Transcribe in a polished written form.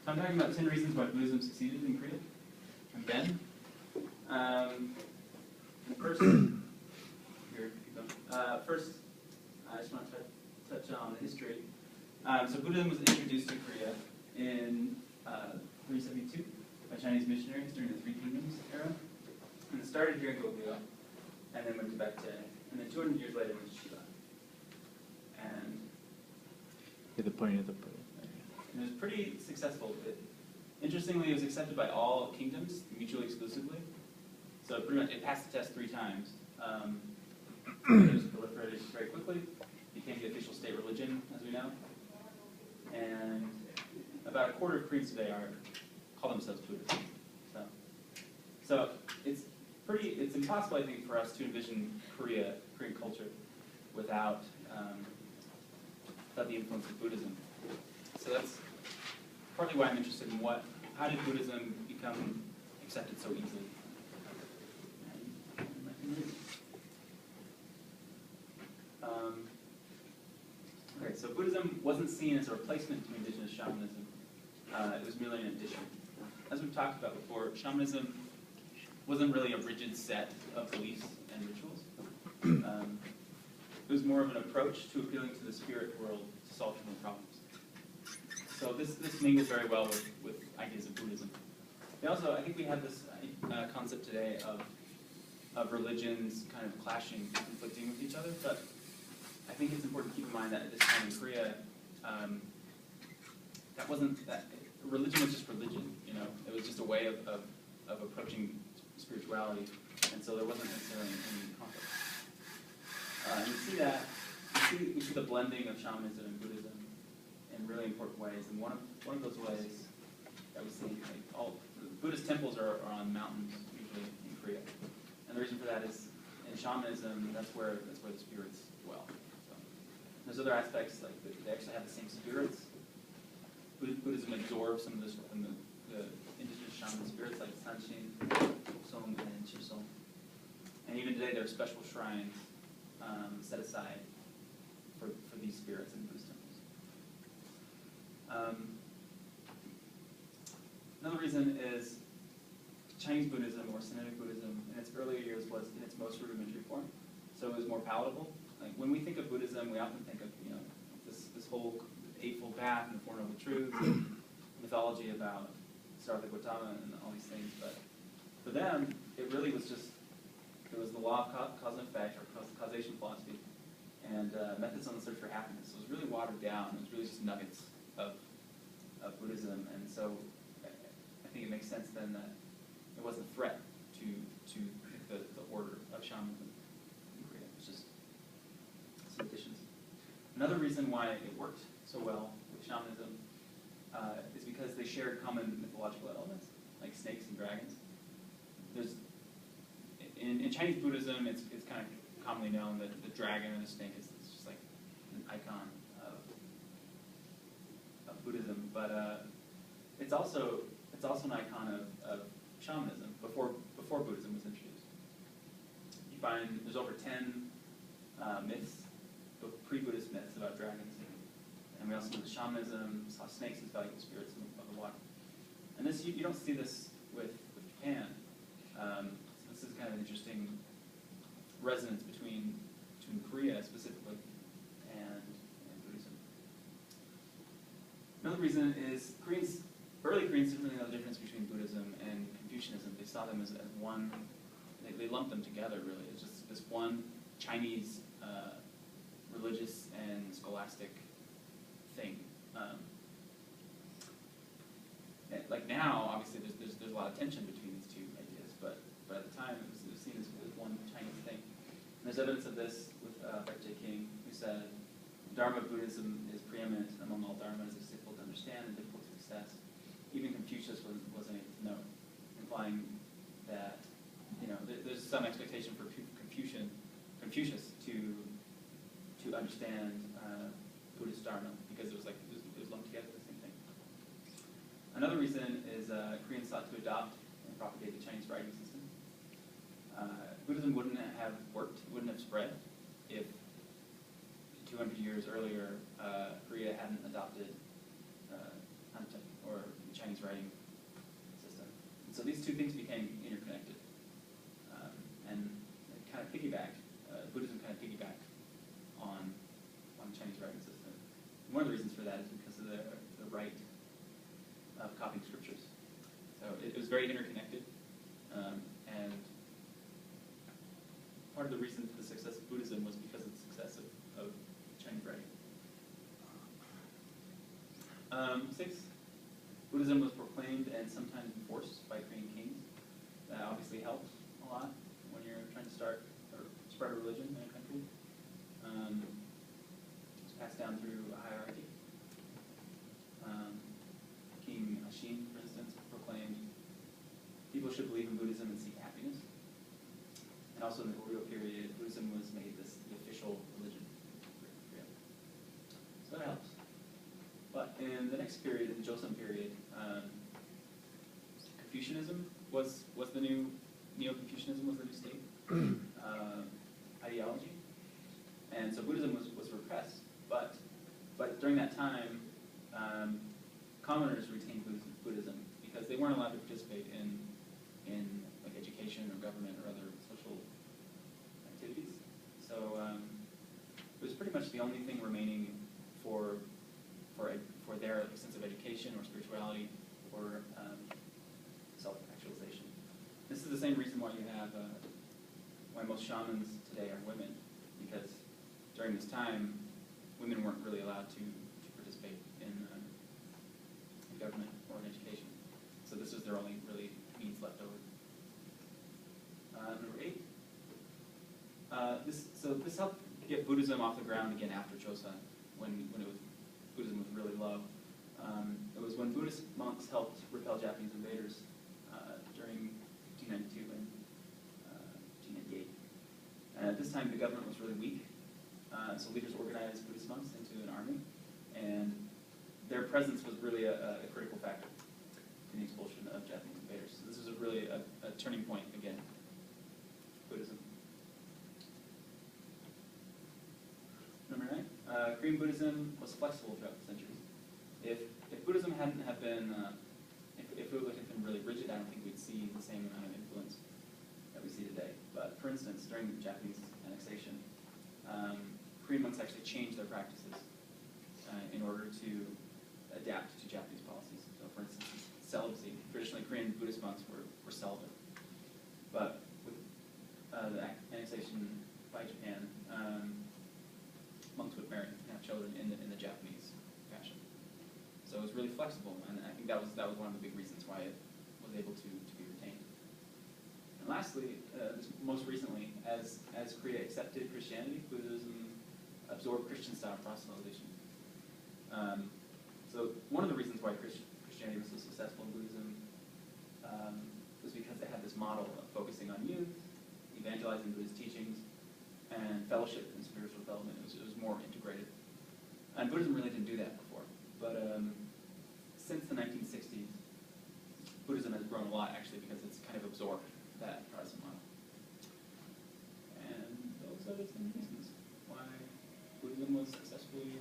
So I'm talking about 10 reasons why Buddhism succeeded in Korea. And then, first, first, I just want to touch on the history. So Buddhism was introduced to Korea in 372 by Chinese missionaries during the Three Kingdoms era. And it started here in Goguryeo, and then went to Baekje, and then 200 years later went to Shiba. And the point of the point. it was pretty successful. Interestingly, it was accepted by all kingdoms mutually exclusively. So pretty much it passed the test 3 times. It was proliferated very quickly, became the official state religion, as we know. And about a quarter of Koreans today call themselves Buddhists. So it's impossible, I think, for us to envision Korean culture without the influence of Buddhism. So that's partly why I'm interested in how did Buddhism become accepted so easily? Okay, so Buddhism wasn't seen as a replacement to indigenous shamanism. It was merely an addition. As we've talked about before, shamanism wasn't really a rigid set of beliefs and rituals. It was more of an approach to appealing to the spirit world to solve human problems. So this mingles very well with ideas of Buddhism. I think we have this concept today of religions kind of clashing, conflicting with each other, but I think it's important to keep in mind that at this time in Korea, religion was just religion, It was just a way of approaching spirituality, and so there wasn't necessarily any conflict. And you see that, we see the blending of shamanism and Buddhism in really important ways, and one of those ways that we see, all Buddhist temples are on mountains usually in Korea, and the reason for that is in shamanism that's where the spirits dwell. So, there's other aspects like they actually have the same spirits. Buddhism absorbs some of this from the indigenous shaman spirits like Sanshin, Song, and Chilsong. And even today there are special shrines set aside for these spirits in Buddhist temples. Another reason is Chinese Buddhism, or Sinitic Buddhism, in its earlier years was in its most rudimentary form. So it was more palatable. Like when we think of Buddhism, we often think of this whole Eightfold Path and the Four Noble Truths, and mythology about Siddhartha Gautama and all these things. But for them, it really was it was the law of cause and effect, or causation philosophy, and methods on the search for happiness. So it was really watered down. It was really just nuggets of Buddhism, and so I think it makes sense then that it wasn't a threat to the order of shamanism in Korea. It was just some additions. Another reason why it worked so well with shamanism is because they shared common mythological elements, like snakes and dragons. In Chinese Buddhism, it's kind of commonly known that the dragon and the snake is just like an icon of Buddhism, but it's also an icon of shamanism before Buddhism was introduced. You find there's over 10 myths, pre-Buddhist myths about dragons, and we also know that shamanism saw snakes as valuable spirits of the water. And this you don't see this with Japan. So this is kind of an interesting resonance between Korea specifically and Buddhism. Another reason is early Koreans didn't really know the difference between Buddhism and Confucianism. They saw them as one. They lumped them together, really. It's just this one Chinese religious and scholastic thing. Like now, obviously, there's a lot of tension between these two ideas, but at the time, it was seen as one Chinese thing. And there's evidence of this with Baekje King, who said, Dharma Buddhism is preeminent among all dharmas. It's difficult to understand and difficult to assess. Even Confucius wasn't able to know, implying that there's some expectation for Confucius to understand Buddhist Dharma, because it was lumped together the same thing. Another reason is Koreans sought to adopt and propagate the Chinese writing system. Buddhism wouldn't have worked, wouldn't have spread if 200 years earlier Korea hadn't adopted Hanja, or Chinese Chinese writing system. And so these two things became interconnected. And it kind of piggybacked, Buddhism kind of piggybacked on the Chinese writing system. And one of the reasons for that is because of the right of copying scriptures. So it was very interconnected. And part of the reason for the success of Buddhism was because of the success of Chinese writing. 6, Buddhism was proclaimed and sometimes enforced by Korean kings. That obviously helps a lot when you're trying to start or spread a religion in a country. It's passed down through a hierarchy. King Ashin, for instance, proclaimed people should believe in Buddhism and seek happiness. And also in the Goryeo period, Buddhism was made the official religion for Korea. So that helps. But in the next period, in the Joseon period, Confucianism was the new, Neo-Confucianism was the new state ideology. And so Buddhism was repressed. But during that time, commoners retained Buddhism because they weren't allowed to participate in like education or government or other social activities. So it was pretty much the only thing remaining for their sense of education or spirituality or self-actualization. This is the same reason why you have why most shamans today are women, because during this time, women weren't really allowed to participate in government or in education. So this was their only really means left over. Number 8. This helped get Buddhism off the ground again after Joseon, when Buddhism was really low. It was when Buddhist monks helped repel Japanese invaders during 1892 and 1898. And at this time, the government was really weak, so leaders organized Buddhist monks into an army, and their presence was really a critical factor in the expulsion of Japanese invaders. So this was really a turning point again, Buddhism. Number 9, Korean Buddhism was flexible throughout the centuries. If Buddhism hadn't have been, if it would have been really rigid, I don't think we'd see the same amount of influence that we see today. But for instance, during the Japanese annexation, Korean monks actually changed their practices in order to adapt to Japanese policies. So for instance, celibacy. Traditionally, Korean Buddhist monks were celibate. But with the annexation by Japan, monks would marry and have children in the Japanese fashion. So it was really flexible, and I think that was one of the big reasons why it was able to be retained. And lastly, most recently, as Korea accepted Christianity, Buddhism absorbed Christian-style proselytization. So one of the reasons why Christianity was so successful in Buddhism was because they had this model of focusing on youth, evangelizing Buddhist teachings, and fellowship and spiritual development. It was more integrated. And Buddhism really didn't do that before. But since the 1960s, Buddhism has grown a lot, actually, because it's kind of absorbed that Protestant model. And those are the 10 reasons why Buddhism was successfully